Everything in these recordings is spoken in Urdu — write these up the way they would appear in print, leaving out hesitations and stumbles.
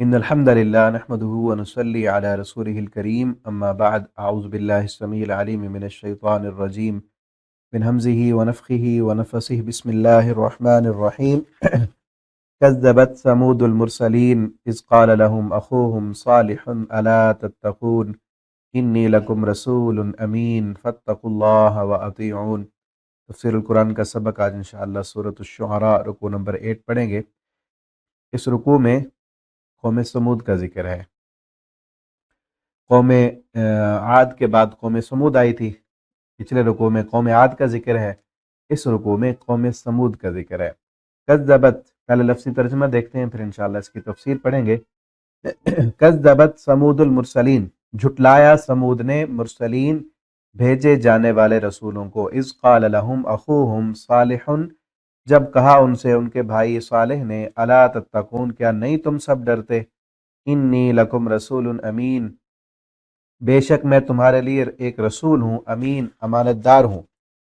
إن الحمد لله نحمده ونصلي على رسوله الكريم أما بعد أعوذ بالله السميع العليم من الشيطان الرجيم من همزه ونفخه ونفسه بسم الله الرحمن الرحيم كذبت ثمود المرسلين إذ قال لهم أخوهم صالح ألا تتقون إني لكم رسول أمين فاتقوا الله وأطيعون۔ تفسیر القرآن کا سبق آج انشاءاللہ سورۃ الشعراء رکوع نمبر 8 پڑھیں گے۔ اس رکوع میں قوم سمود کا ذکر ہے۔ قوم عاد کے بعد قوم سمود آئی تھی، پچھلے رکوع میں قوم عاد کا ذکر ہے، اس رکوع میں قوم سمود کا ذکر ہے۔ کذبت، پہلے لفظی ترجمہ دیکھتے ہیں پھر انشاءاللہ اس کی تفسیر پڑھیں گے۔ کذبت سمود المرسلین، جھٹلایا سمود نے مرسلین بھیجے جانے والے رسولوں کو۔ اذ قال لهم اخوهم صالح، جب کہا ان سے ان کے بھائی صالح نے، الا تتقون، کیا نہیں تم سب ڈرتے، انی لکم رسول امین، بے شک میں تمہارے لیے ایک رسول ہوں، امین، امانت دار ہوں۔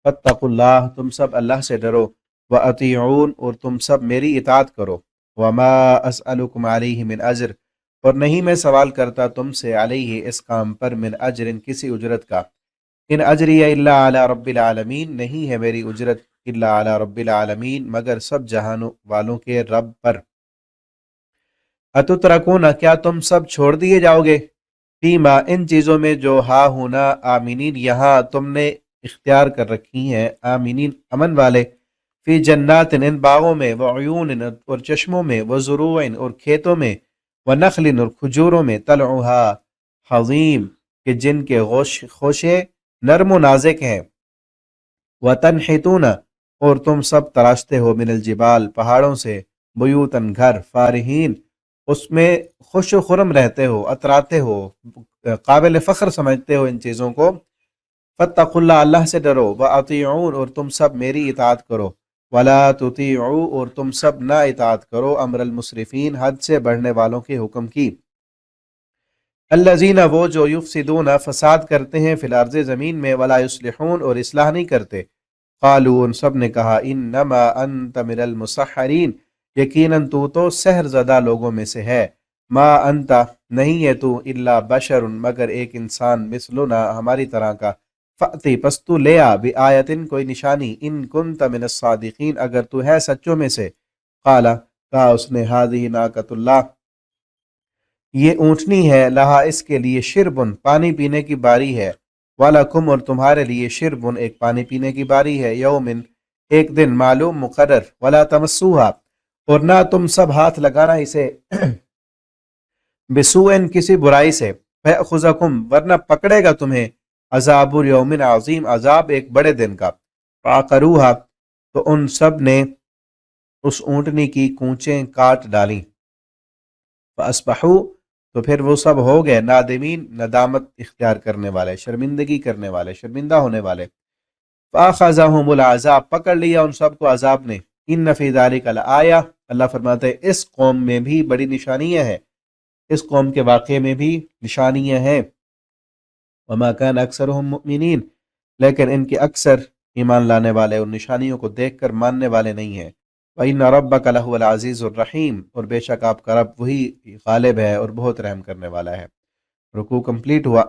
فاتقوا اللہ، تم سب اللہ سے ڈرو، واطیعون، اور تم سب میری اطاعت کرو۔ وما اسألکم علیہ من اجر، اور نہیں میں سوال کرتا تم سے علیہ اس کام پر، من اجر، کسی اجرت کا، ان اجری الا علی رب العالمین، نہیں ہے میری اجرت الا علی رب العالمین، مگر سب جہانوں والوں کے رب پر۔ اتترکون، کیا تم سب چھوڑ دیے جاؤ گے، فیما، ان چیزوں میں، جو ہا ہونا آمینین، یہاں تم نے اختیار کر رکھی ہیں، آمینین، امن والے، فی جنات، ان باغوں میں، وعیون، اور چشموں میں، وزروع، اور کھیتوں میں، ونخل، اور کھجوروں میں، طلعھا حظیم، کہ جن کے خوشے نرم و نازک ہیں، وتنحتون، اور تم سب تراشتے ہو، من الجبال، پہاڑوں سے، بیوتن، گھر، فارحین، اس میں خوش و خرم رہتے ہو، اتراتے ہو، قابل فخر سمجھتے ہو ان چیزوں کو۔ فاتقوا اللہ، اللہ سے ڈرو، واطیعون، اور تم سب میری اطاعت کرو، ولا تطیعوا، اور تم سب نہ اطاعت کرو، امر المسرفین، حد سے بڑھنے والوں کے حکم کی۔ الذین، وہ جو، یفسدون، فساد کرتے ہیں، فی الارض، زمین میں، ولا یصلحون، اور اصلاح نہیں کرتے۔ قالوا، ان سب نے کہا، انما انت من المسحرین، یقیناً تو سحر زدہ لوگوں میں سے ہے، ما انت، نہیں ہے تو، الا بشر، مگر ایک انسان، مثلنا، ہماری طرح کا، فأتی، پس تو لے آ، بآیتن، کوئی نشانی، ان کنت من الصادقین، اگر تو ہے سچوں میں سے۔ قال، کہا اس نے، ھذہ ناقۃ اللہ، یہ اونٹنی ہے، لہا، اس کے لیے، شربن، پانی پینے کی باری ہے، وَلَکُمْ، اور تمہارے لیے، شربن، ایک پانی پینے کی باری ہے، یومن، ایک دن، معلوم، مقرر، ولا تمسوہا، اور نہ تم سب ہاتھ لگانا اسے، بسوءن، کسی برائی سے، فَيَأْخُذَكُمْ، ورنہ پکڑے گا تمہیں، عذاب یوم عظیم، عذاب ایک بڑے دن کا۔ فَعَقَرُوهَا، تو ان سب نے اس اونٹنی کی کونچیں کاٹ ڈالیں، فَأَصْبَحُوا، تو پھر وہ سب ہو گئے، نادمین، ندامت اختیار کرنے والے، شرمندگی کرنے والے، شرمندہ ہونے والے۔ فَأَخَذَهُمُ الْعَذَابُ، پکڑ لیا ان سب کو عذاب نے۔ إِنَّ فِي ذَلِكَ لَآیَةً، اللہ فرماتے ہیں اس قوم میں بھی بڑی نشانیاں ہیں، اس قوم کے واقعے میں بھی نشانیاں ہیں۔ وَمَا كَانَ أَكْثَرُهُم مُؤْمِنِينَ، لیکن ان کے اکثر ایمان لانے والے ان نشانیوں کو دیکھ کر ماننے والے نہیں ہیں۔ وَإِنَّ رَبَّكَ لَهُوَ الْعَزِيزُ الرَّحِيمُ، اور بے شک آپ کا رب وہی غالب ہے اور بہت رحم کرنے والا ہے۔ رکوع کمپلیٹ ہوا۔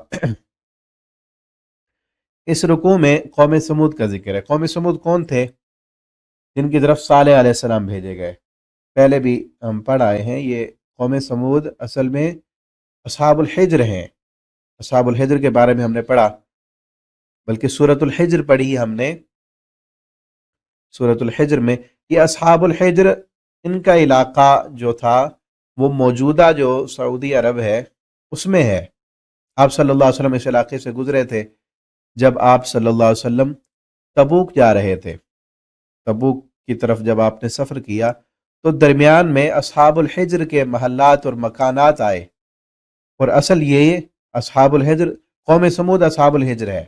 اس رکوع میں قوم سمود کا ذکر ہے۔ قوم سمود کون تھے؟ جن کی طرف صالح علیہ السلام بھیجے گئے، پہلے بھی ہم پڑھ آئے ہیں۔ یہ قوم سمود اصل میں اصحاب الحجر ہیں۔ اصحاب الحجر کے بارے میں ہم نے پڑھا، بلکہ سورۃ الحجر پڑھی ہم نے۔ سورۃ الحجر میں یہ اصحاب الحجر، ان کا علاقہ جو تھا وہ موجودہ جو سعودی عرب ہے اس میں ہے۔ آپ صلی اللہ علیہ وسلم اس علاقے سے گزرے تھے جب آپ صلی اللہ علیہ وسلم تبوک جا رہے تھے۔ تبوک کی طرف جب آپ نے سفر کیا تو درمیان میں اصحاب الحجر کے محلات اور مکانات آئے، اور اصل یہ اصحاب الحجر، قوم سمود اصحاب الحجر ہے،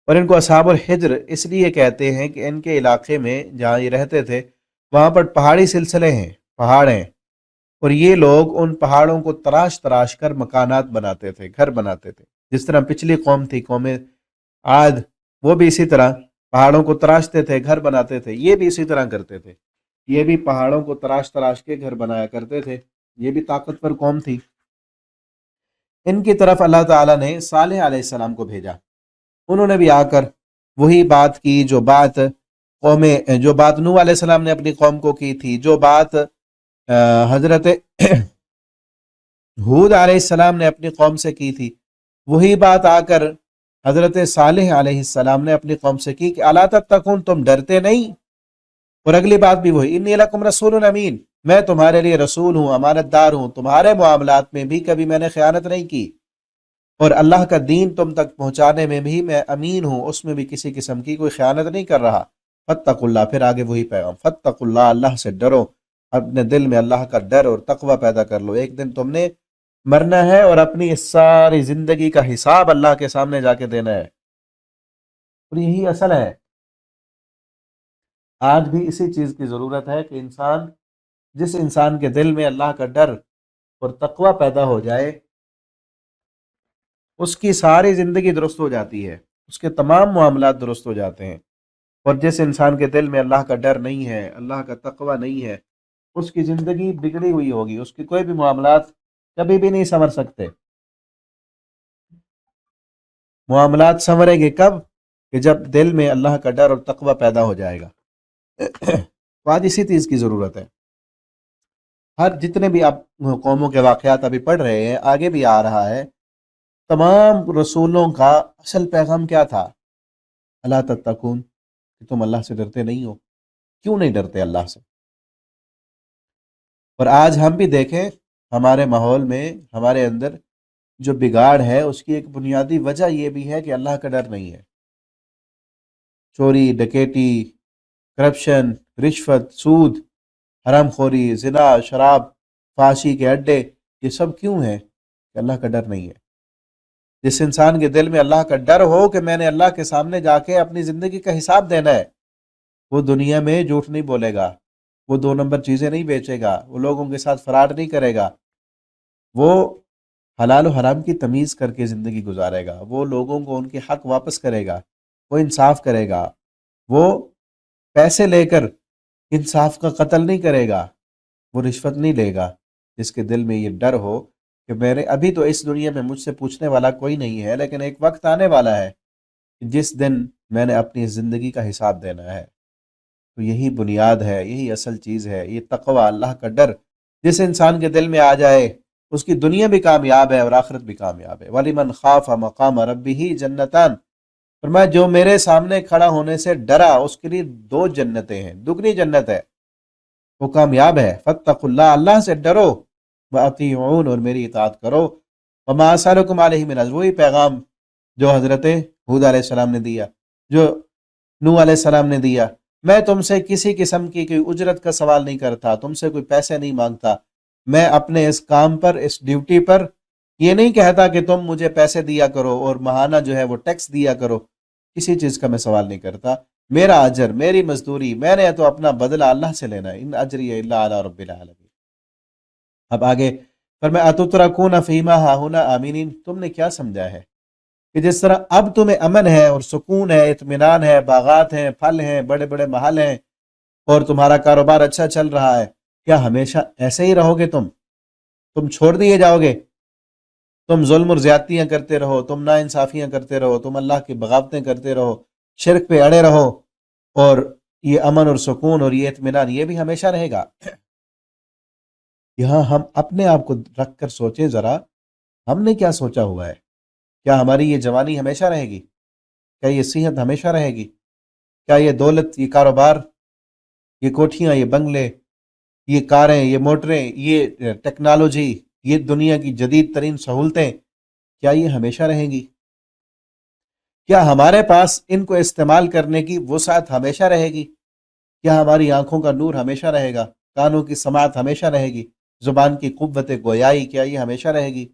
اور ان کو اصحاب الحجر اس لیے کہتے ہیں کہ ان کے علاقے میں جہاں یہ رہتے تھے وہاں پر پہاڑی سلسلے ہیں، پہاڑ ہیں، اور یہ لوگ ان پہاڑوں کو تراش تراش کر مکانات بناتے تھے، گھر بناتے تھے۔ جس طرح پچھلی قوم تھی قوم عاد، وہ بھی اسی طرح پہاڑوں کو تراشتے تھے، گھر بناتے تھے، یہ بھی اسی طرح کرتے تھے، یہ بھی پہاڑوں کو تراش تراش کے گھر بنایا کرتے تھے۔ یہ بھی طاقتور قوم تھی. ان کی طرف اللہ تعالیٰ نے صالح علیہ السلام کو بھیجا. انہوں نے بھی آ کر وہی بات کی جو بات نوح علیہ السلام نے اپنی قوم کو کی تھی، جو بات حضرت ہود علیہ السلام نے اپنی قوم سے کی تھی، وہی بات آ کر حضرت صالح علیہ السلام نے اپنی قوم سے کی کہ الا تتقون، تم ڈرتے نہیں. اور اگلی بات بھی وہی، انی لکم رسول امین، میں تمہارے لیے رسول ہوں، امانت دار ہوں، تمہارے معاملات میں بھی کبھی میں نے خیانت نہیں کی، اور اللہ کا دین تم تک پہنچانے میں بھی میں امین ہوں، اس میں بھی کسی قسم کی کوئی خیانت نہیں کر رہا. فاتقوا اللہ، پھر آگے وہی پیغام، فاتقوا اللہ، اللہ سے ڈرو، اپنے دل میں اللہ کا ڈر اور تقوی پیدا کر لو. ایک دن تم نے مرنا ہے اور اپنی اس ساری زندگی کا حساب اللہ کے سامنے جا کے دینا ہے، اور یہی اصل ہے. آج بھی اسی چیز کی ضرورت ہے کہ جس انسان کے دل میں اللہ کا ڈر اور تقوی پیدا ہو جائے، اس کی ساری زندگی درست ہو جاتی ہے، اس کے تمام معاملات درست ہو جاتے ہیں. اور جس انسان کے دل میں اللہ کا ڈر نہیں ہے، اللہ کا تقوی نہیں ہے، اس کی زندگی بگڑی ہوئی ہوگی، اس کی کوئی بھی معاملات کبھی بھی نہیں سنور سکتے. معاملات سنوریں گے کب؟ کہ جب دل میں اللہ کا ڈر اور تقوی پیدا ہو جائے گا. تو آج اسی چیز کی ضرورت ہے. جتنے بھی آپ قوموں کے واقعات ابھی پڑھ رہے ہیں، آگے بھی آ رہا ہے، تمام رسولوں کا اصل پیغام کیا تھا؟ الا تتقون، کہ تم اللہ سے ڈرتے نہیں ہو. کیوں نہیں ڈرتے اللہ سے؟ اور آج ہم بھی دیکھیں ہمارے ماحول میں، ہمارے اندر جو بگاڑ ہے، اس کی ایک بنیادی وجہ یہ بھی ہے کہ اللہ کا ڈر نہیں ہے. چوری، ڈکیٹی، کرپشن، رشوت، سود، حرام خوری، زنا، شراب، فحاشی کے اڈے، یہ سب کیوں ہیں؟ کہ اللہ کا ڈر نہیں ہے. جس انسان کے دل میں اللہ کا ڈر ہو کہ میں نے اللہ کے سامنے جا کے اپنی زندگی کا حساب دینا ہے، وہ دنیا میں جھوٹ نہیں بولے گا، وہ 2 نمبر چیزیں نہیں بیچے گا، وہ لوگوں کے ساتھ فراڈ نہیں کرے گا، وہ حلال و حرام کی تمیز کر کے زندگی گزارے گا، وہ لوگوں کو ان کے حق واپس کرے گا، وہ انصاف کرے گا، وہ پیسے لے کر انصاف کا قتل نہیں کرے گا، وہ رشوت نہیں لے گا. جس کے دل میں یہ ڈر ہو کہ میرے ابھی تو اس دنیا میں مجھ سے پوچھنے والا کوئی نہیں ہے، لیکن ایک وقت آنے والا ہے جس دن میں نے اپنی زندگی کا حساب دینا ہے. تو یہی بنیاد ہے، یہی اصل چیز ہے، یہ تقوی، اللہ کا ڈر. جس انسان کے دل میں آ جائے، اس کی دنیا بھی کامیاب ہے اور آخرت بھی کامیاب ہے. وَلِمَنْ خَافَ مَقَامَ رَبِّهِ جَنَّتَانِ، فرمایا جو میرے سامنے کھڑا ہونے سے ڈرا، اس کے لیے 2 جنتیں ہیں، دگنی جنت ہے، وہ کامیاب ہے. فاتقوا اللہ، اللہ سے ڈرو، وَأَطِيعُونِ، اور میری اطاعت کرو. وَمَا أَسْأَلُكُمْ عَلَيْهِ مِنْ أَجْرٍ، وہی پیغام جو حضرت ہود علیہ السلام نے دیا، جو نوح علیہ السلام نے دیا. میں تم سے کسی قسم کی کوئی اجرت کا سوال نہیں کرتا، تم سے کوئی پیسے نہیں مانگتا. میں اپنے اس کام پر، اس ڈیوٹی پر یہ نہیں کہتا کہ تم مجھے پیسے دیا کرو اور ماہانہ جو ہے وہ ٹیکس دیا کرو. کسی چیز کا میں سوال نہیں کرتا. میرا اجر، میری مزدوری، میں نے تو اپنا بدلہ اللہ سے لینا ہے. ان اجری الا علی رب العالمین. اب آگے فرمایا اتترکون فیما ہاہنا آمینین، تم نے کیا سمجھا ہے کہ جس طرح اب تمہیں امن ہے اور سکون ہے، اطمینان ہے، باغات ہیں، پھل ہیں، بڑے بڑے محل ہیں، اور تمہارا کاروبار اچھا چل رہا ہے، کیا ہمیشہ ایسے ہی رہو گے؟ تم چھوڑ دیے جاؤ گے؟ تم ظلم اور زیادتیاں کرتے رہو، تم ناانصافیاں کرتے رہو، تم اللہ کی بغاوتیں کرتے رہو، شرک پہ اڑے رہو، اور یہ امن اور سکون اور یہ اطمینان یہ بھی ہمیشہ رہے گا؟ یہاں ہم اپنے آپ کو رکھ کر سوچیں ذرا، ہم نے کیا سوچا ہوا ہے؟ کیا ہماری یہ جوانی ہمیشہ رہے گی؟ کیا یہ صحت ہمیشہ رہے گی؟ کیا یہ دولت، یہ کاروبار، یہ کوٹھیاں، یہ بنگلے، یہ کاریں، یہ موٹریں، یہ ٹیکنالوجی، یہ دنیا کی جدید ترین سہولتیں، کیا یہ ہمیشہ رہیں گی؟ کیا ہمارے پاس ان کو استعمال کرنے کی وسعت ہمیشہ رہے گی؟ کیا ہماری آنکھوں کا نور ہمیشہ رہے گا؟ کانوں کی سماعت ہمیشہ رہے گی؟ زبان کی قوت گویائی، کیا یہ ہمیشہ رہے گی؟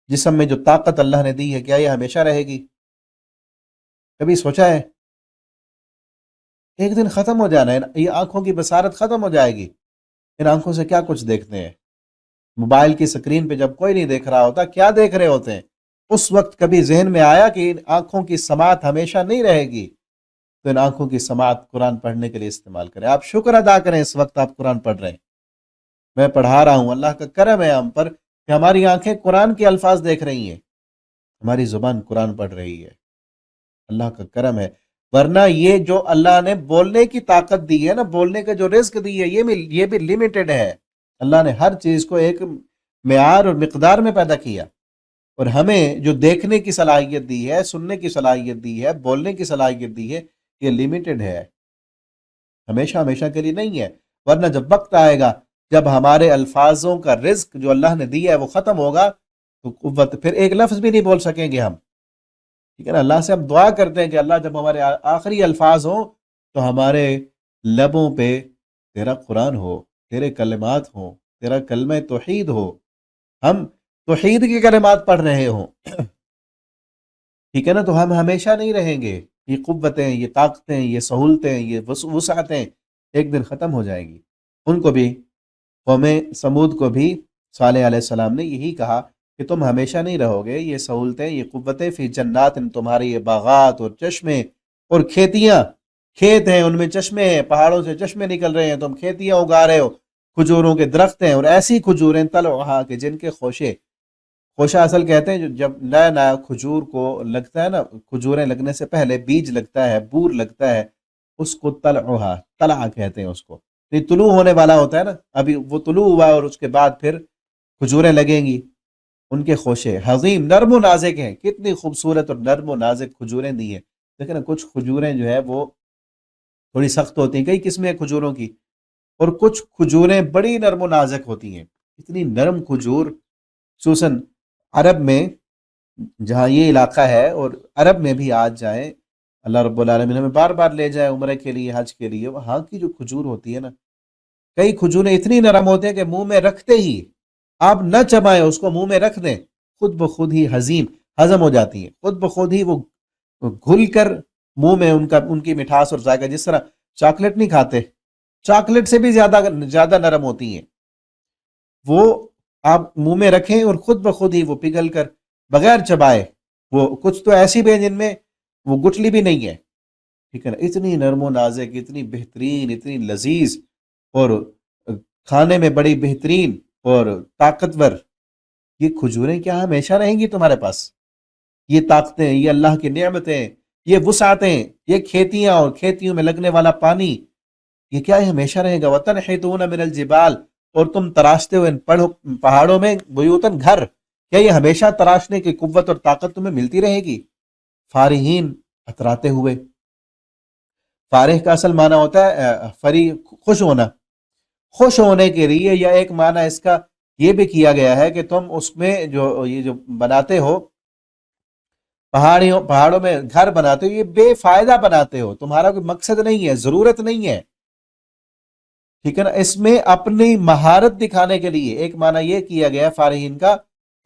جسم میں جو طاقت اللہ نے دی ہے، کیا یہ ہمیشہ رہے گی؟ کبھی سوچا ہے؟ ایک دن ختم ہو جانا ہے. یہ آنکھوں کی بصارت ختم ہو جائے گی. ان آنکھوں سے کیا کچھ دیکھتے ہیں؟ موبائل کی سکرین پہ جب کوئی نہیں دیکھ رہا ہوتا، کیا دیکھ رہے ہوتے ہیں؟ اس وقت کبھی ذہن میں آیا کہ ان آنکھوں کی سماعت ہمیشہ نہیں رہے گی؟ تو ان آنکھوں کی سماعت قرآن پڑھنے کے لیے استعمال کریں. آپ شکر ادا کریں اس وقت آپ قرآن پڑھ رہے ہیں. میں پڑھا رہا ہوں، اللہ کا کرم ہے ہم پر کہ ہماری آنکھیں قرآن کے الفاظ دیکھ رہی ہیں، ہماری زبان قرآن پڑھ رہی ہے، اللہ کا کرم ہے۔ ورنہ یہ جو اللہ نے بولنے کی طاقت دی ہے نا، بولنے کا جو رزق دی ہے، یہ بھی لمیٹڈ ہے۔ اللہ نے ہر چیز کو ایک معیار اور مقدار میں پیدا کیا، اور ہمیں جو دیکھنے کی صلاحیت دی ہے، سننے کی صلاحیت دی ہے، بولنے کی صلاحیت دی ہے، یہ لمیٹڈ ہے، ہمیشہ ہمیشہ کے لیے نہیں ہے۔ ورنہ جب وقت آئے گا جب ہمارے الفاظوں کا رزق جو اللہ نے دیا ہے وہ ختم ہوگا، تو قوت پھر ایک لفظ بھی نہیں بول سکیں گے ہم، ٹھیک ہے نا۔ اللہ سے ہم دعا کرتے ہیں کہ اللہ جب ہمارے آخری الفاظ ہوں تو ہمارے لبوں پہ تیرا قرآن ہو، تیرے کلمات ہوں، تیرا کلمہ توحید ہو، ہم توحید کے کلمات پڑھ رہے ہوں، ٹھیک ہے نا۔ تو ہم ہمیشہ نہیں رہیں گے، یہ قوتیں، یہ طاقتیں، یہ سہولتیں، یہ وسعتیں ایک دن ختم ہو جائیں گی۔ ان کو بھی، قوم سمود کو بھی صالح علیہ السلام نے یہی کہا کہ تم ہمیشہ نہیں رہو گے، یہ سہولتیں، یہ قوتیں، فی جنات، تمہاری یہ باغات اور چشمے اور کھیتیاں، کھیت ہیں ان میں چشمے ہیں، پہاڑوں سے چشمے نکل رہے ہیں، تم کھیتیاں اگا رہے ہو، کھجوروں کے درخت ہیں، اور ایسی کھجوریں طلعھا کہ جن کے خوشے، خوشہ اصل کہتے ہیں جو جب نیا نیا کھجور کو لگتا ہے نا، کھجوریں لگنے سے پہلے بیج لگتا ہے، بور لگتا ہے، اس کو طلعھا، طلع کہتے ہیں اس کو، یہ طلوع ہونے والا ہوتا ہے نا، ابھی وہ طلوع ہوا اور اس کے بعد پھر کھجوریں لگیں گی، ان کے خوشے حظیم نرم و نازک ہیں، کتنی خوبصورت اور نرم و نازک کھجوریں دی ہیں۔ لیکن نا کچھ کھجوریں جو ہے وہ تھوڑی سخت ہوتی ہیں، کئی قسمیں ہیں کھجوروں کی، اور کچھ کھجوریں بڑی نرم و نازک ہوتی ہیں۔ اتنی نرم کھجور، خصوصاً عرب میں جہاں یہ علاقہ ہے، اور عرب میں بھی آج جائیں، اللہ رب العالمین ہمیں بار بار لے جائے عمرے کے لیے، حج کے لیے، وہاں کی جو کھجور ہوتی ہے نا، کئی کھجوریں اتنی نرم ہوتے ہیں کہ منہ میں رکھتے ہی آپ نہ چبائیں، اس کو منہ میں رکھ دیں، خود بخود ہی ہضم ہو جاتی ہیں، خود بخود ہی وہ گھل کر منہ میں ان کی مٹھاس اور ذائقہ، جس طرح چاکلیٹ نہیں کھاتے، چاکلیٹ سے بھی زیادہ نرم ہوتی ہیں، وہ آپ منہ میں رکھیں اور خود بخود ہی وہ پگھل کر بغیر چبائے، وہ کچھ تو ایسی بھی ہیں جن میں وہ گٹلی بھی نہیں ہے، ٹھیک ہے نا، اتنی نرم و نازک، اتنی بہترین، اتنی لذیذ، اور کھانے میں بڑی بہترین اور طاقتور۔ یہ کھجوریں کیا ہمیشہ رہیں گی تمہارے پاس؟ یہ طاقتیں، یہ اللہ کی نعمتیں، یہ وسعتیں، یہ کھیتیاں اور کھیتیوں میں لگنے والا پانی، یہ کیا ہمیشہ رہے گا؟ وَتَنْحِتُونَ مِنَ الْجِبَالِ، اور تم تراشتے ہوئے پہاڑوں میں بیوتن گھر، کیا یہ ہمیشہ تراشنے کی قوت اور طاقت تمہیں ملتی رہے گی؟ فارحین، اتراتے ہوئے۔ فارح کا اصل معنی ہوتا ہے فری، خوش ہونا، خوش ہونے کے لیے، یا ایک معنی اس کا یہ بھی کیا گیا ہے کہ تم اس میں یہ جو بناتے ہو، پہاڑوں میں گھر بناتے ہو، یہ بے فائدہ بناتے ہو، تمہارا کوئی مقصد نہیں ہے، ضرورت نہیں ہے، ٹھیک ہے نا۔ اس میں اپنی مہارت دکھانے کے لیے ایک معنی یہ کیا گیا فارحین کا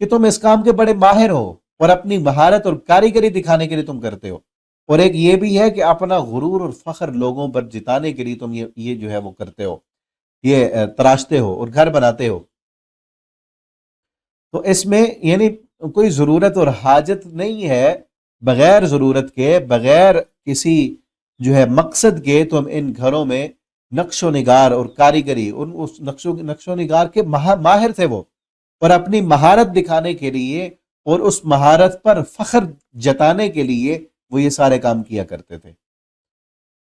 کہ تم اس کام کے بڑے ماہر ہو، اور اپنی مہارت اور کاریگری دکھانے کے لیے تم کرتے ہو، اور ایک یہ بھی ہے کہ اپنا غرور اور فخر لوگوں پر جتانے کے لیے تم یہ جو ہے وہ کرتے ہو، یہ تراشتے ہو اور گھر بناتے ہو۔ تو اس میں یعنی کوئی ضرورت اور حاجت نہیں ہے، بغیر ضرورت کے، بغیر کسی جو ہے مقصد کے تم ان گھروں میں نقش و نگار اور کاریگری، اس نقش و نگار کے ماہر تھے وہ، اور اپنی مہارت دکھانے کے لیے اور اس مہارت پر فخر جتانے کے لیے وہ یہ سارے کام کیا کرتے تھے،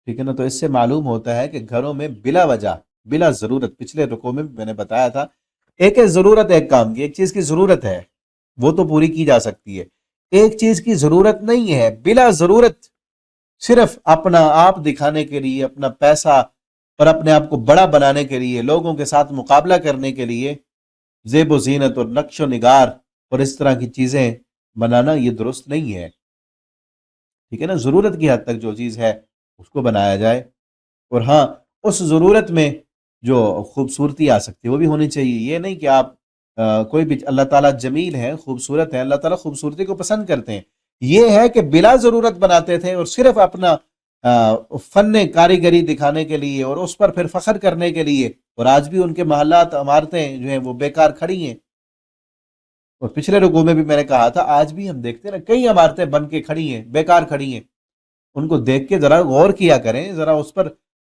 ٹھیک ہے نا۔ تو اس سے معلوم ہوتا ہے کہ گھروں میں بلا وجہ، بلا ضرورت، پچھلے رکوع میں میں نے بتایا تھا، ایک ہے ضرورت، ایک کام کی، ایک چیز کی ضرورت ہے وہ تو پوری کی جا سکتی ہے، ایک چیز کی ضرورت نہیں ہے، بلا ضرورت صرف اپنا آپ دکھانے کے لیے، اپنا پیسہ اور اپنے آپ کو بڑا بنانے کے لیے، لوگوں کے ساتھ مقابلہ کرنے کے لیے زیب و زینت اور نقش و نگار اور اس طرح کی چیزیں بنانا، یہ درست نہیں ہے، ٹھیک ہے نا۔ ضرورت کی حد تک جو چیز ہے اس کو بنایا جائے، اور ہاں اس ضرورت میں جو خوبصورتی آ سکتی ہے وہ بھی ہونی چاہیے، یہ نہیں کہ آپ کوئی بھی، اللہ تعالیٰ جمیل ہے، خوبصورت ہے، اللہ تعالیٰ خوبصورتی کو پسند کرتے ہیں، یہ ہے کہ بلا ضرورت بناتے تھے اور صرف اپنا فن کاریگری دکھانے کے لیے اور اس پر پھر فخر کرنے کے لیے، اور آج بھی ان کے محلات، عمارتیں جو ہیں وہ بیکار کھڑی ہیں، اور پچھلے رکوع میں بھی میں نے کہا تھا آج بھی ہم دیکھتے ہیں نا، کئی عمارتیں بن کے کھڑی ہیں، بیکار کھڑی ہیں، ان کو دیکھ کے ذرا غور کیا کریں، ذرا اس پر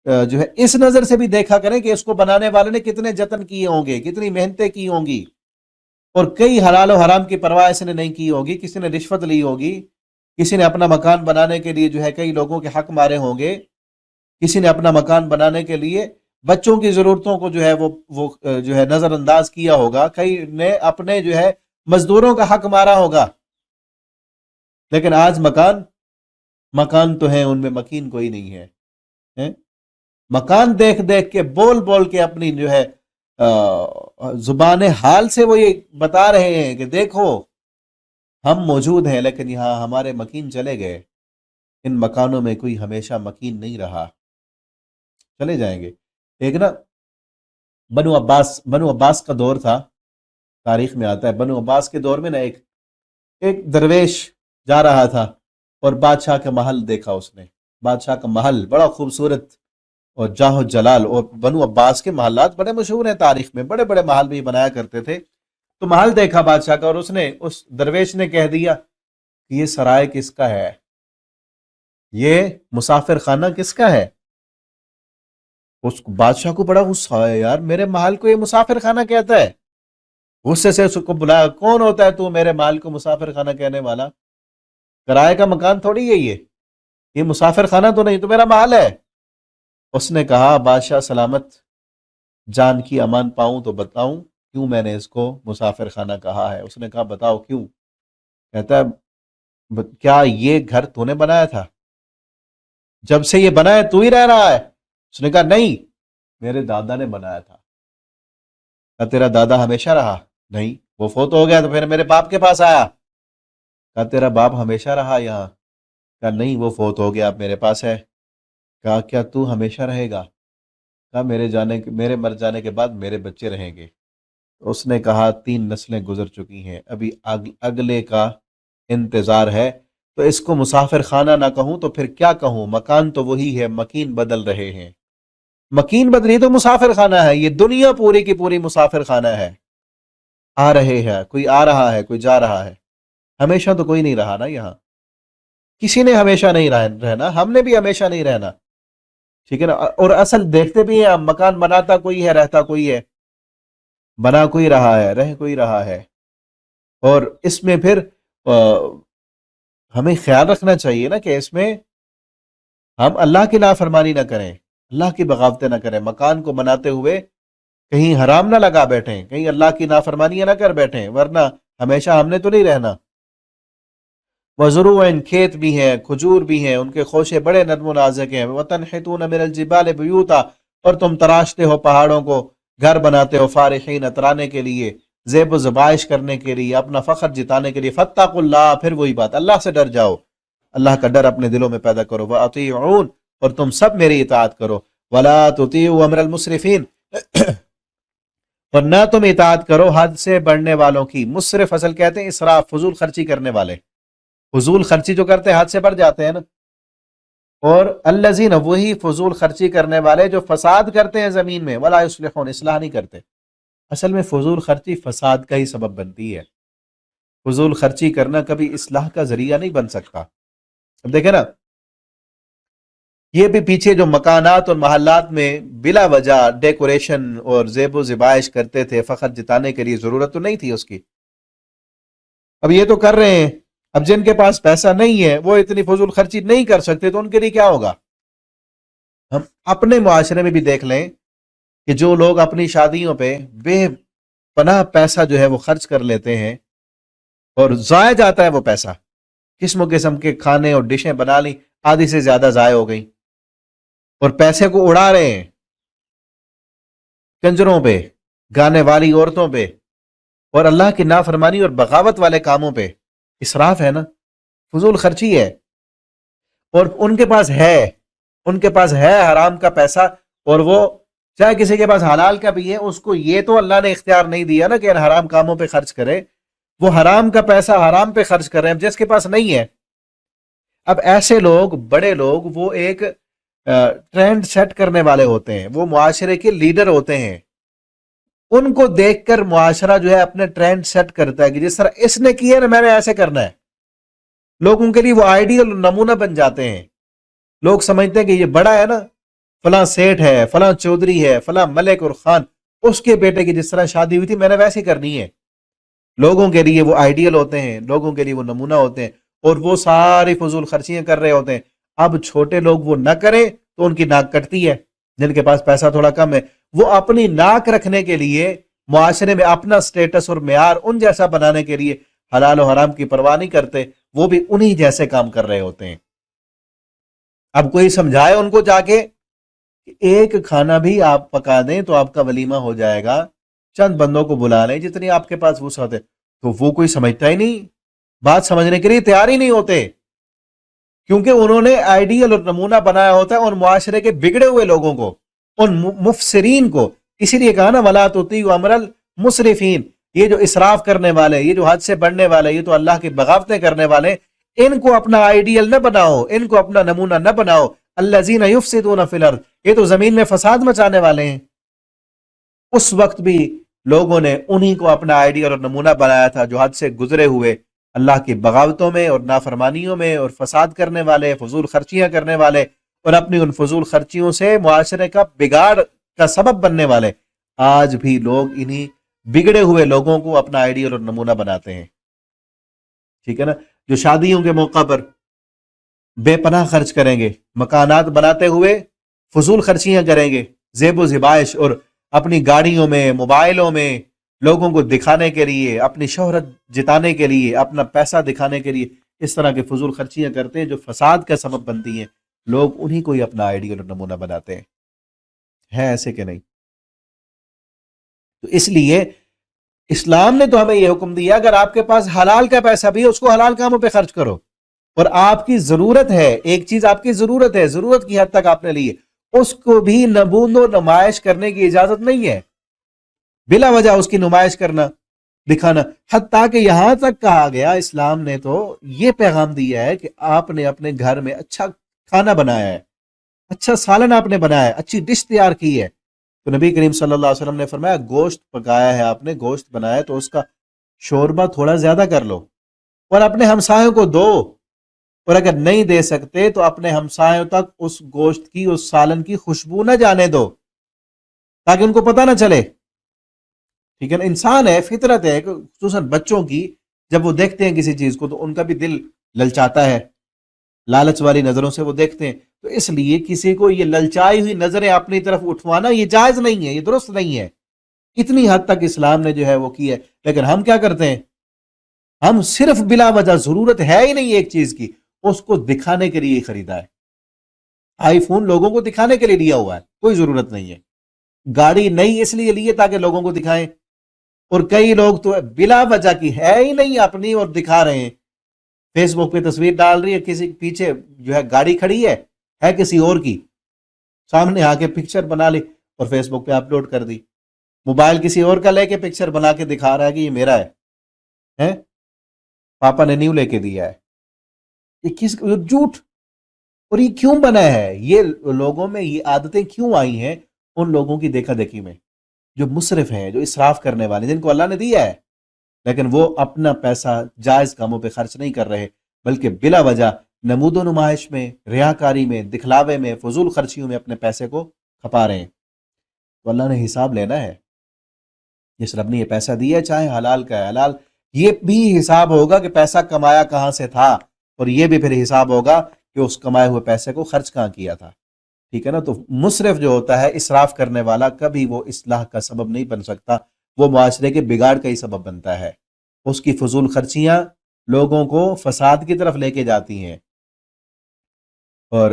جو ہے اس نظر سے بھی دیکھا کریں کہ اس کو بنانے والے نے کتنے جتن کیے ہوں گے، کتنی محنتیں کی ہوں گی، اور کئی حلال و حرام کی پرواہ اس نے نہیں کی ہوگی، کسی نے رشوت لی ہوگی، کسی نے اپنا مکان بنانے کے لیے جو ہے کئی لوگوں کے حق مارے ہوں گے، کسی نے اپنا مکان بنانے کے لیے بچوں کی ضرورتوں کو جو ہے وہ جو ہے نظر انداز کیا ہوگا، کئی نے اپنے جو ہے مزدوروں کا حق مارا ہوگا، لیکن آج مکان تو ہیں، ان میں مکین کوئی نہیں ہے۔ مکان دیکھ دیکھ کے بول بول کے اپنی جو ہے زبان حال سے وہ یہ بتا رہے ہیں کہ دیکھو ہم موجود ہیں، لیکن یہاں ہمارے مکین چلے گئے، ان مکانوں میں کوئی ہمیشہ مکین نہیں رہا، چلے جائیں گے۔ ایک نا بنو عباس کا دور تھا، تاریخ میں آتا ہے، بنو عباس کے دور میں نا ایک درویش جا رہا تھا اور بادشاہ کا محل دیکھا اس نے، بادشاہ کا محل بڑا خوبصورت اور جاہ و جلال، اور بنو عباس کے محلات بڑے مشہور ہیں تاریخ میں، بڑے بڑے محل بھی بنایا کرتے تھے۔ تو محل دیکھا بادشاہ کا، اور اس درویش نے کہہ دیا کہ یہ سرائے کس کا ہے، یہ مسافر خانہ کس کا ہے؟ اس بادشاہ کو بڑا غصہ ہے، یار میرے محل کو یہ مسافر خانہ کہتا ہے۔ غصے سے اس کو بلایا، کون ہوتا ہے تو میرے محل کو مسافر خانہ کہنے والا؟ کرائے کا مکان تھوڑی ہے یہ مسافر خانہ تو نہیں، تو میرا محل ہے۔ اس نے کہا بادشاہ سلامت جان کی امان پاؤں تو بتاؤں کیوں میں نے اس کو مسافر خانہ کہا ہے؟ اس نے کہا بتاؤ کیوں؟ کہتا ہے کیا یہ گھر تو نے بنایا تھا؟ جب سے یہ بنا ہے تو ہی رہ رہا ہے؟ اس نے کہا نہیں، میرے دادا نے بنایا تھا۔ کہا تیرا دادا ہمیشہ رہا؟ نہیں، وہ فوت ہو گیا تو پھر میرے باپ کے پاس آیا۔ کہا تیرا باپ ہمیشہ رہا یہاں؟ کہا نہیں، وہ فوت ہو گیا، اب میرے پاس ہے۔ کہا کیا تو ہمیشہ رہے گا؟ کہا میرے مر جانے کے بعد میرے بچے رہیں گے۔ اس نے کہا 3 نسلیں گزر چکی ہیں، ابھی اگلے کا انتظار ہے، تو اس کو مسافر خانہ نہ کہوں تو پھر کیا کہوں؟ مکان تو وہی ہے، مکین بدل رہے ہیں، مکین بدلی تو مسافر خانہ ہے، یہ دنیا پوری کی پوری مسافر خانہ ہے، آ رہے ہیں، کوئی آ رہا ہے، کوئی جا رہا ہے، ہمیشہ تو کوئی نہیں رہا نا یہاں، کسی نے ہمیشہ نہیں رہنا، ہم نے بھی ہمیشہ نہیں رہنا، ٹھیک ہے نا؟ اور اصل دیکھتے بھی ہیں، مکان بناتا کوئی ہے، رہتا کوئی ہے، بنا کوئی رہا ہے، رہ کوئی رہا ہے۔ اور اس میں پھر ہمیں خیال رکھنا چاہیے نا کہ اس میں ہم اللہ کی نافرمانی نہ کریں، اللہ کی بغاوتیں نہ کریں، مکان کو بناتے ہوئے کہیں حرام نہ لگا بیٹھیں، کہیں اللہ کی نافرمانیاں نہ کر بیٹھیں، ورنہ ہمیشہ ہم نے تو نہیں رہنا۔ وَزُرُوعٍ کھیت بھی ہیں، کھجور بھی ہیں، ان کے خوشے بڑے نرم و نازک ہیں، وَتَنْحِتُونَ مِنَ الْجِبَالِ بُيُوتًا اور تم تراشتے ہو پہاڑوں کو، گھر بناتے ہو، فارحین اترانے کے لیے، زیب و زبائش کرنے کے لیے، اپنا فخر جتانے کے لیے، فَاتَّقُوا اللَّهَ پھر وہی بات، اللہ سے ڈر جاؤ، اللہ کا ڈر اپنے دلوں میں پیدا کرو، وَأَطِيعُونَ اور تم سب میری اطاعت کرو، وَلَا تُطِيعُوا أَمْرَ الْمُسْرِفِينَ اور نہ تم اطاعت کرو حد سے بڑھنے والوں کی۔ مسرف اصل کہتے ہیں اسراف، فضول خرچی کرنے والے، فضول خرچی جو کرتے ہیں حد سے بڑھ جاتے ہیں نا۔ اور الذین وہی فضول خرچی کرنے والے جو فساد کرتے ہیں زمین میں، ولا یصلحون اصلاح نہیں کرتے۔ اصل میں فضول خرچی فساد کا ہی سبب بنتی ہے، فضول خرچی کرنا کبھی اصلاح کا ذریعہ نہیں بن سکتا۔ اب دیکھیں نا، یہ بھی پیچھے جو مکانات اور محلات میں بلا وجہ ڈیکوریشن اور زیب و زبائش کرتے تھے فخر جتانے کے لیے، ضرورت تو نہیں تھی اس کی، اب یہ تو کر رہے ہیں۔ اب جن کے پاس پیسہ نہیں ہے وہ اتنی فضول خرچی نہیں کر سکتے، تو ان کے لیے کیا ہوگا؟ ہم اپنے معاشرے میں بھی دیکھ لیں کہ جو لوگ اپنی شادیوں پہ بے پناہ پیسہ جو ہے وہ خرچ کر لیتے ہیں اور ضائع جاتا ہے وہ پیسہ، قسم و قسم کے کھانے اور ڈشیں بنا لی، آدھی سے زیادہ ضائع ہو گئی، اور پیسے کو اڑا رہے ہیں کنجروں پہ، گانے والی عورتوں پہ، اور اللہ کی نافرمانی اور بغاوت والے کاموں پہ۔ اسراف ہے نا، فضول خرچی ہے۔ اور ان کے پاس ہے حرام کا پیسہ، اور وہ چاہے کسی کے پاس حلال کا بھی ہے، اس کو یہ تو اللہ نے اختیار نہیں دیا نا کہ ان حرام کاموں پہ خرچ کرے، وہ حرام کا پیسہ حرام پہ خرچ کر رہے ہیں جس کے پاس نہیں ہے۔ اب ایسے لوگ، بڑے لوگ، وہ ایک ٹرینڈ سیٹ کرنے والے ہوتے ہیں، وہ معاشرے کے لیڈر ہوتے ہیں، ان کو دیکھ کر معاشرہ جو ہے اپنے ٹرینڈ سیٹ کرتا ہے کہ جس طرح اس نے کیا نا میں نے ایسے کرنا ہے، لوگوں کے لیے وہ آئیڈیل نمونہ بن جاتے ہیں۔ لوگ سمجھتے ہیں کہ یہ بڑا ہے نا، فلاں سیٹھ ہے، فلاں چودھری ہے، فلاں ملک اور خان، اس کے بیٹے کی جس طرح شادی ہوئی تھی میں نے ویسے کرنی ہے. لوگوں کے لیے وہ آئیڈیل ہوتے ہیں، لوگوں کے لیے وہ نمونہ ہوتے ہیں، اور وہ ساری فضول خرچیاں کر رہے ہوتے ہیں. اب چھوٹے لوگ وہ نہ کریں تو ان کی ناک کٹتی ہے. جن کے پاس پیسہ تھوڑا کم ہے وہ اپنی ناک رکھنے کے لیے، معاشرے میں اپنا سٹیٹس اور معیار ان جیسا بنانے کے لیے حلال و حرام کی پرواہ نہیں کرتے، وہ بھی انہی جیسے کام کر رہے ہوتے ہیں. اب کوئی سمجھائے ان کو جا کے کہ ایک کھانا بھی آپ پکا دیں تو آپ کا ولیمہ ہو جائے گا، چند بندوں کو بلا لیں جتنی آپ کے پاس وسعت ہے، تو وہ کوئی سمجھتا ہی نہیں، بات سمجھنے کے لیے تیار ہی نہیں ہوتے، کیونکہ انہوں نے آئیڈیل اور نمونہ بنایا ہوتا ہے ان معاشرے کے بگڑے ہوئے لوگوں کو، ان مفسرین کو. اسی لیے کہا نا وَلَا تُطِیعُوا أَمْرَ الْمُسْرِفِینَ، یہ جو اسراف کرنے والے، یہ جو حد سے بڑھنے والے، یہ تو اللہ کی بغاوتیں کرنے والے، ان کو اپنا آئیڈیل نہ بناؤ، ان کو اپنا نمونہ نہ بناؤ. الذین یفسدون فی الارض، یہ تو زمین میں فساد مچانے والے ہیں. اس وقت بھی لوگوں نے انہی کو اپنا آئیڈیل اور نمونہ بنایا تھا جو حد سے گزرے ہوئے اللہ کی بغاوتوں میں اور نافرمانیوں میں اور فساد کرنے والے، فضول خرچیاں کرنے والے، اور اپنی ان فضول خرچیوں سے معاشرے کا بگاڑ کا سبب بننے والے. آج بھی لوگ انہی بگڑے ہوئے لوگوں کو اپنا آئیڈیل اور نمونہ بناتے ہیں. ٹھیک ہے نا؟ جو شادیوں کے موقع پر بے پناہ خرچ کریں گے، مکانات بناتے ہوئے فضول خرچیاں کریں گے، زیب و زیبائش اور اپنی گاڑیوں میں، موبائلوں میں لوگوں کو دکھانے کے لیے، اپنی شہرت جتانے کے لیے، اپنا پیسہ دکھانے کے لیے اس طرح کے فضول خرچیاں کرتے ہیں جو فساد کا سبب بنتی ہیں. لوگ انہی کو ہی اپنا آئیڈیل اور نمونہ بناتے ہیں. ہے ایسے کہ نہیں؟ تو اس لیے اسلام نے تو ہمیں یہ حکم دیا اگر آپ کے پاس حلال کا پیسہ بھی ہے اس کو حلال کاموں پہ خرچ کرو، اور آپ کی ضرورت ہے، ایک چیز آپ کی ضرورت ہے، ضرورت کی حد تک آپ نے لی ہے، اس کو بھی نمود و نمائش کرنے کی اجازت نہیں ہے، بلا وجہ اس کی نمائش کرنا، دکھانا. حتیٰ کہ یہاں تک کہا گیا، اسلام نے تو یہ پیغام دیا ہے کہ آپ نے اپنے گھر میں اچھا کھانا بنایا ہے، اچھا سالن آپ نے بنایا ہے، اچھی ڈش تیار کی ہے، تو نبی کریم صلی اللہ علیہ وسلم نے فرمایا گوشت پکایا ہے آپ نے، گوشت بنایا تو اس کا شوربہ تھوڑا زیادہ کر لو اور اپنے ہمسایوں کو دو، اور اگر نہیں دے سکتے تو اپنے ہمسایوں تک اس گوشت کی، اس سالن کی خوشبو نہ جانے دو تاکہ ان کو پتہ نہ چلے. ٹھیک ہے نا؟ انسان ہے، فطرت ہے، خصوصاً بچوں کی جب وہ دیکھتے ہیں کسی چیز کو تو ان کا بھی دل للچاتا ہے، لالچ والی نظروں سے وہ دیکھتے ہیں. تو اس لیے کسی کو یہ للچائی ہوئی نظریں اپنی طرف اٹھوانا یہ جائز نہیں ہے، یہ درست نہیں ہے. اتنی حد تک اسلام نے جو ہے وہ کی ہے. لیکن ہم کیا کرتے ہیں؟ ہم صرف بلا وجہ، ضرورت ہے ہی نہیں ایک چیز کی، اس کو دکھانے کے لیے خریدا ہے. آئی فون لوگوں کو دکھانے کے لیے لیا ہوا ہے، کوئی ضرورت نہیں ہے. گاڑی نئی اس لیے لیے تاکہ لوگوں کو دکھائیں، اور کئی لوگ تو بلا وجہ کی ہے ہی نہیں اپنی اور دکھا رہے ہیں. فیس بک پہ تصویر ڈال رہی ہے، کسی پیچھے جو ہے گاڑی کھڑی ہے کسی اور کی، سامنے آ کے پکچر بنا لی اور فیس بک پہ اپلوڈ کر دی. موبائل کسی اور کا لے کے پکچر بنا کے دکھا رہا ہے کہ یہ میرا ہے، پاپا نے نیو لے کے دیا ہے. یہ کس جھوٹ؟ اور یہ کیوں بنا ہے؟ یہ لوگوں میں یہ عادتیں کیوں آئی ہیں؟ ان لوگوں کی دیکھا دیکھی میں جو مسرف ہیں، جو اسراف کرنے والے، جن کو اللہ نے دیا ہے لیکن وہ اپنا پیسہ جائز کاموں پہ خرچ نہیں کر رہے، بلکہ بلا وجہ نمود و نمائش میں، ریاکاری میں، دکھلاوے میں، فضول خرچیوں میں اپنے پیسے کو کھپا رہے ہیں. تو اللہ نے حساب لینا ہے. جس رب نے یہ پیسہ دیا ہے، چاہے حلال کا ہے، حلال، یہ بھی حساب ہوگا کہ پیسہ کمایا کہاں سے تھا، اور یہ بھی پھر حساب ہوگا کہ اس کمائے ہوئے پیسے کو خرچ کہاں کیا تھا. ٹھیک ہے نا؟ تو مسرف جو ہوتا ہے، اسراف کرنے والا، کبھی وہ اصلاح کا سبب نہیں بن سکتا، وہ معاشرے کے بگاڑ کا ہی سبب بنتا ہے. اس کی فضول خرچیاں لوگوں کو فساد کی طرف لے کے جاتی ہیں. اور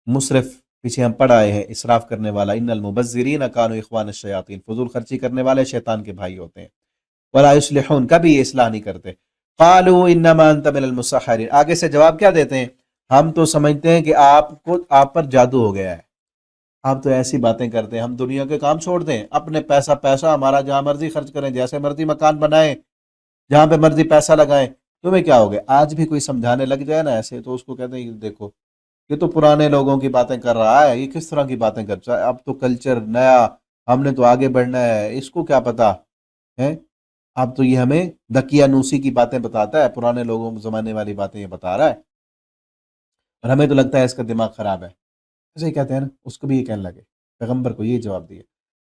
مسرف پیچھے ہم پڑھ آئے ہیں، اسراف کرنے والا، ان المبذرین کانوا اخوان الشیاطین، فضول خرچی کرنے والے شیطان کے بھائی ہوتے ہیں. ولا یصلحون، کبھی یہ اصلاح نہیں کرتے. قالوا انما انت من المسحرین، آگے سے جواب کیا دیتے ہیں؟ ہم تو سمجھتے ہیں کہ آپ پر جادو ہو گیا ہے، آپ تو ایسی باتیں کرتے ہیں، ہم دنیا کے کام چھوڑ دیں، اپنے پیسہ ہمارا جہاں مرضی خرچ کریں، جیسے مرضی مکان بنائیں، جہاں پہ مرضی پیسہ لگائیں، تمہیں کیا ہو گیا؟ آج بھی کوئی سمجھانے لگ جائے نا ایسے تو اس کو کہتے ہیں دیکھو یہ تو پرانے لوگوں کی باتیں کر رہا ہے، یہ کس طرح کی باتیں کر رہا ہے، اب تو کلچر نیا، ہم نے تو آگے بڑھنا ہے، اس کو کیا پتا ہے؟ اب تو یہ ہمیں دقیانوسی کی باتیں بتاتا ہے، پرانے لوگوں زمانے والی باتیں یہ بتا رہا ہے، اور ہمیں تو لگتا ہے اس کا دماغ خراب ہے. ایسے ہی کہتے ہیں نا، اس کو بھی یہ کہنے لگے، پیغمبر کو یہ جواب دیا،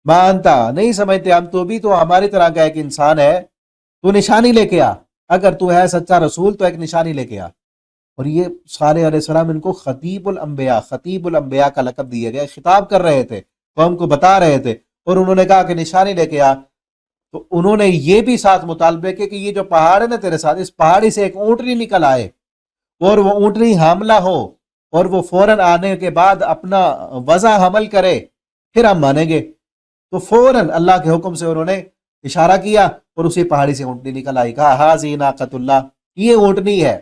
مانتا نہیں سمجھتے ہم تو ہماری طرح کا ایک انسان ہے، تو نشانی لے کے آ، اگر تو ہے سچا رسول تو ایک نشانی لے کے آ۔ اور یہ صالح علیہ السلام ان کو خطیب الانبیاء کا لقب دیا گیا، خطاب کر رہے تھے، قوم کو بتا رہے تھے، اور انہوں نے کہا کہ نشانی لے کے آ۔ تو انہوں نے یہ بھی ساتھ مطالبے کہ یہ جو پہاڑ ہے نا تیرے ساتھ، اس پہاڑی سے ایک اونٹنی نکل آئے اور وہ اونٹنی حاملہ ہو اور وہ فوراً آنے کے بعد اپنا وضع حمل کرے، پھر ہم مانیں گے۔ تو فوراً اللہ کے حکم سے انہوں نے اشارہ کیا اور اسی پہاڑی سے اونٹنی نکل آئی، کہا ہاذی ناقۃ اللہ، یہ اونٹنی ہے۔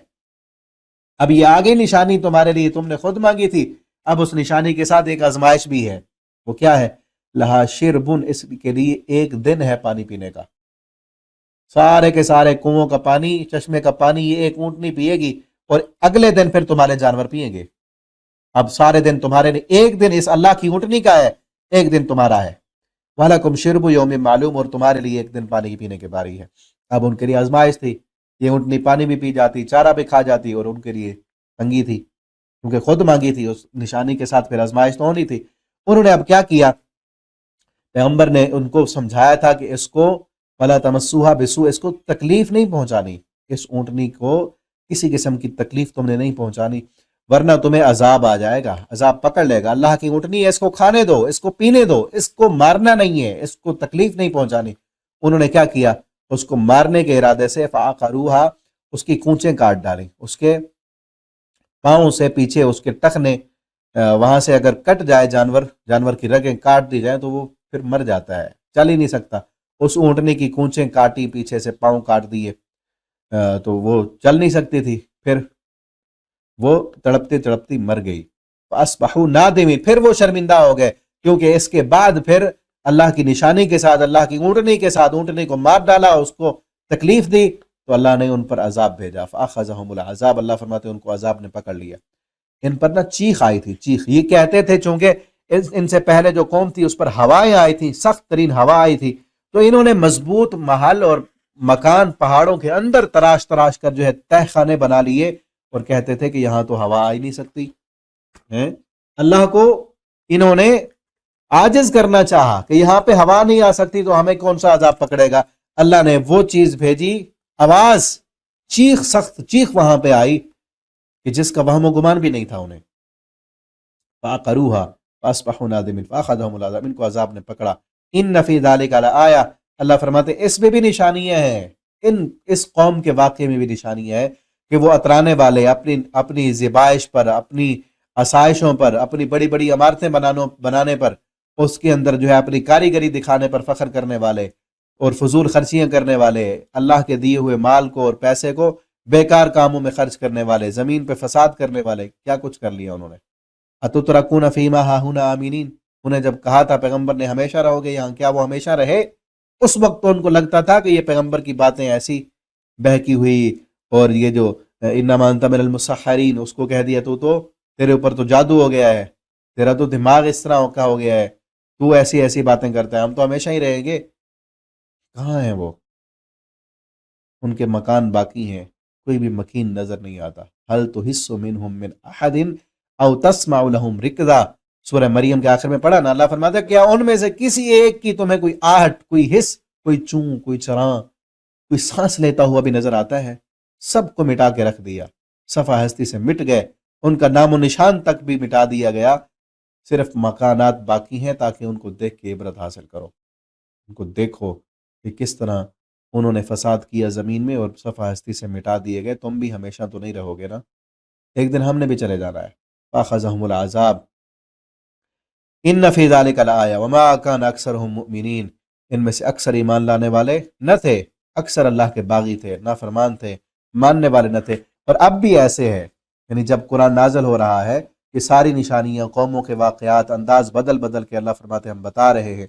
اب یہ آگے نشانی تمہارے لیے تم نے خود مانگی تھی، اب اس نشانی کے ساتھ ایک آزمائش بھی ہے، وہ کیا ہے؟ لہا شربن، اس کے لیے ایک دن ہے پانی پینے کا، سارے کے سارے کنووں کا پانی، چشمے کا پانی یہ ایک اونٹنی پیے گی، اور اگلے دن پھر تمہارے جانور پیئیں گے۔ اب سارے دن تمہارے نہیں، ایک دن اس اللہ کی اونٹنی کا ہے، ایک دن تمہارا ہے۔ وَلَكُمْ شِرْبُ يَوْمٍ معلوم، اور تمہارے لیے ایک دن پانی پینے کی باری ہے۔ اب ان کے لیے آزمائش تھی، یہ اونٹنی پانی بھی پی جاتی، چارہ بھی کھا جاتی، اور ان کے لیے تنگی تھی کیونکہ خود مانگی تھی، اس نشانی کے ساتھ پھر آزمائش تو ہونی تھی۔ انہوں نے اب کیا کیا؟ پیغمبر نے ان کو سمجھایا تھا کہ اس کو وَلَا تَمَسُّوهَا بِسُوءٍ، اس کو تکلیف نہیں پہنچانی، اس اونٹنی کو کسی قسم کی تکلیف تم نے نہیں پہنچانی، ورنہ تمہیں عذاب آ جائے گا، عذاب پکڑ لے گا۔ اللہ کی اونٹنی ہے، اس کو کھانے دو، اس کو پینے دو، اس کو مارنا نہیں ہے، اس کو تکلیف نہیں پہنچانی۔ انہوں نے کیا کیا؟ اس کو مارنے کے ارادے سے فَعَقَرُوهَا، اس کی کونچیں کاٹ ڈالیں، اس کے پاؤں سے پیچھے اس کے ٹخنے، وہاں سے اگر کٹ جائے جانور کی رگیں کاٹ دی جائیں تو وہ پھر مر جاتا ہے، چل ہی نہیں سکتا۔ اس اونٹنے کی کونچیں کاٹی، پیچھے سے پاؤں کاٹ دیے، تو وہ چل نہیں سکتی تھی، پھر وہ تڑپتی تڑپتی مر گئی۔ فَأَصْبَحُوا نَادِمِينَ، پھر وہ شرمندہ ہو گئے، کیونکہ اس کے بعد پھر اللہ کی نشانی کے ساتھ، اللہ کی اونٹنی کے ساتھ اونٹنی کو مار ڈالا، اس کو تکلیف دی، تو اللہ نے ان پر عذاب بھیجا۔ فَأَخَذَهُمُ الْعَذَابُ، اللہ فرماتے ہیں ان کو عذاب نے پکڑ لیا۔ ان پر نہ چیخ آئی تھی، چیخ، یہ کہتے تھے چونکہ ان سے پہلے جو قوم تھی اس پر ہوائیں آئی تھی، سخت ترین ہوا آئی تھی، تو انہوں نے مضبوط محل اور مکان پہاڑوں کے اندر تراش تراش کر جو ہے تہ خانے بنا لیے، اور کہتے تھے کہ یہاں تو ہوا آ ہی نہیں سکتی ہے۔ اللہ کو انہوں نے عاجز کرنا چاہا کہ یہاں پہ ہوا نہیں آ سکتی تو ہمیں کون سا عذاب پکڑے گا۔ اللہ نے وہ چیز بھیجی، آواز، چیخ، سخت چیخ وہاں پہ آئی کہ جس کا وہم و گمان بھی نہیں تھا انہیں۔ فَعَقَرُوهَا فَأَصْبَحُوا نَادِمِينَ فَأَخَذَهُمُ الْعَذَابُ، ان کو عذاب نے پکڑا۔ إِنَّ فِي ذَلِكَ لَآيَةً، اللہ فرماتے اس میں بھی نشانیاں ہیں، اس قوم کے واقعے میں بھی نشانیاں ہیں کہ وہ اترانے والے، اپنی ذبائش پر، اپنی آسائشوں پر، اپنی بڑی بڑی عمارتیں بنانے پر، اس کے اندر جو ہے اپنی کاریگری دکھانے پر فخر کرنے والے اور فضول خرچیاں کرنے والے، اللہ کے دیے ہوئے مال کو اور پیسے کو بیکار کاموں میں خرچ کرنے والے، زمین پہ فساد کرنے والے، کیا کچھ کر لیا انہوں نے۔ اَتُتْرَكُونَ فِي مَا هَاهُنَا آمِنِينَ، انہیں جب کہا تھا پیغمبر نے ہمیشہ رہو گے یہاں، کیا وہ ہمیشہ رہے؟ اس وقت تو ان کو لگتا تھا کہ یہ پیغمبر کی باتیں ایسی بہکی ہوئی، اور یہ جو انما انت من المسحرین، اس کو کہہ دیا تو تیرے اوپر تو جادو ہو گیا ہے، تیرا تو دماغ اس طرح کا ہو گیا ہے، تو ایسی ایسی باتیں کرتا ہے، ہم تو ہمیشہ ہی رہیں گے۔ کہاں ہیں وہ؟ ان کے مکان باقی ہیں، کوئی بھی مکین نظر نہیں آتا۔ هل تحس منهم من احد او تسمع لهم رکضا، سورہ مریم کے آخر میں پڑھا نا، اللہ فرماتا ہے کیا ان میں سے کسی ایک کی تمہیں کوئی آہٹ، کوئی حس، کوئی چون، کوئی چراں، کوئی سانس لیتا ہوا بھی نظر آتا ہے؟ سب کو مٹا کے رکھ دیا، صفحہ ہستی سے مٹ گئے، ان کا نام و نشان تک بھی مٹا دیا گیا، صرف مکانات باقی ہیں تاکہ ان کو دیکھ کے عبرت حاصل کرو، ان کو دیکھو کہ کس طرح انہوں نے فساد کیا زمین میں اور صفحہ ہستی سے مٹا دیے گئے۔ تم بھی ہمیشہ تو نہیں رہو گے نا، ایک دن ہم نے بھی چلے جانا ہے۔ فَأَخَذَهُمُ الْعَذَابُ إِنَّ فِي ذَلِكَ لَآيَةً وَمَا كَانَ أَكْثَرُهُم مُؤْمِنِينَ، ان میں سے اکثر ایمان لانے والے نہ تھے، اکثر اللہ کے باغی تھے، نافرمان تھے، ماننے والے نہ تھے۔ اور اب بھی ایسے ہے، یعنی جب قرآن نازل ہو رہا ہے کہ ساری نشانیاں، قوموں کے واقعات، انداز بدل بدل کے اللہ فرماتے ہم بتا رہے ہیں،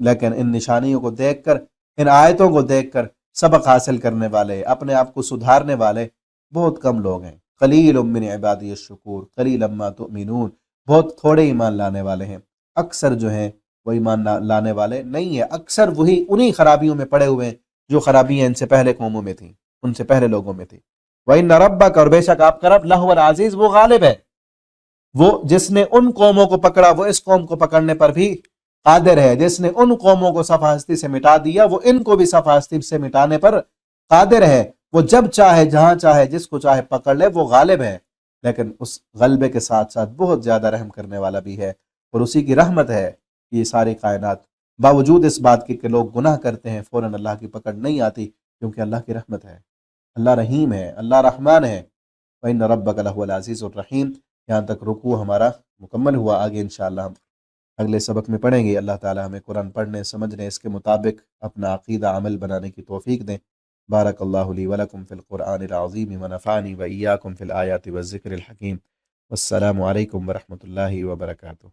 لیکن ان نشانیوں کو دیکھ کر، ان آیتوں کو دیکھ کر سبق حاصل کرنے والے، اپنے آپ کو سدھارنے والے بہت کم لوگ ہیں۔ قلیل من عبادی الشکور قلیلا ما تؤمنون، بہت تھوڑے ایمان لانے والے ہیں، اکثر جو ہیں وہ ایمان لانے والے نہیں ہیں، اکثر وہی انہی خرابیوں میں پڑے ہوئے ہیں جو خرابیاں ان سے پہلے قوموں میں تھیں، ان سے پہلے لوگوں میں تھی۔ وَإِنَّ رَبَّكَ، اور بے شک آپ کا رب، لَهُوَ الْعَزِيزُ، وہ غالب ہے، وہ جس نے ان قوموں کو پکڑا وہ اس قوم کو پکڑنے پر بھی قادر ہے، جس نے ان قوموں کو صفحہ ہستی سے مٹا دیا وہ ان کو بھی صفحہ ہستی سے مٹانے پر قادر ہے، وہ جب چاہے جہاں چاہے جس کو چاہے پکڑ لے، وہ غالب ہے، لیکن اس غلبے کے ساتھ ساتھ بہت زیادہ رحم کرنے والا بھی ہے، اور اسی کی رحمت ہے یہ ساری کائنات باوجود اس بات کے کہ لوگ گناہ کرتے ہیں فوراً اللہ کی پکڑ نہیں آتی، کیونکہ اللہ کی رحمت ہے، اللہ رحیم ہے، اللہ رحمان ہے۔ وَإِنَّ رَبَّكَ لَهُوَ الْعَزِيزُ الرَّحِيمُ۔ یہاں تک رکوع ہمارا مکمل ہوا، آگے انشاءاللہ ہم اگلے سبق میں پڑھیں گے۔ اللہ تعالی ہمیں قرآن پڑھنے، سمجھنے، اس کے مطابق اپنا عقیدہ عمل بنانے کی توفیق دیں۔ بارک اللہ لی ولکم فی القرآن العظیم ونفعنی وإیاکم فی الآیات والذکر الحکیم۔ والسلام علیکم ورحمۃ اللہ وبرکاتہ۔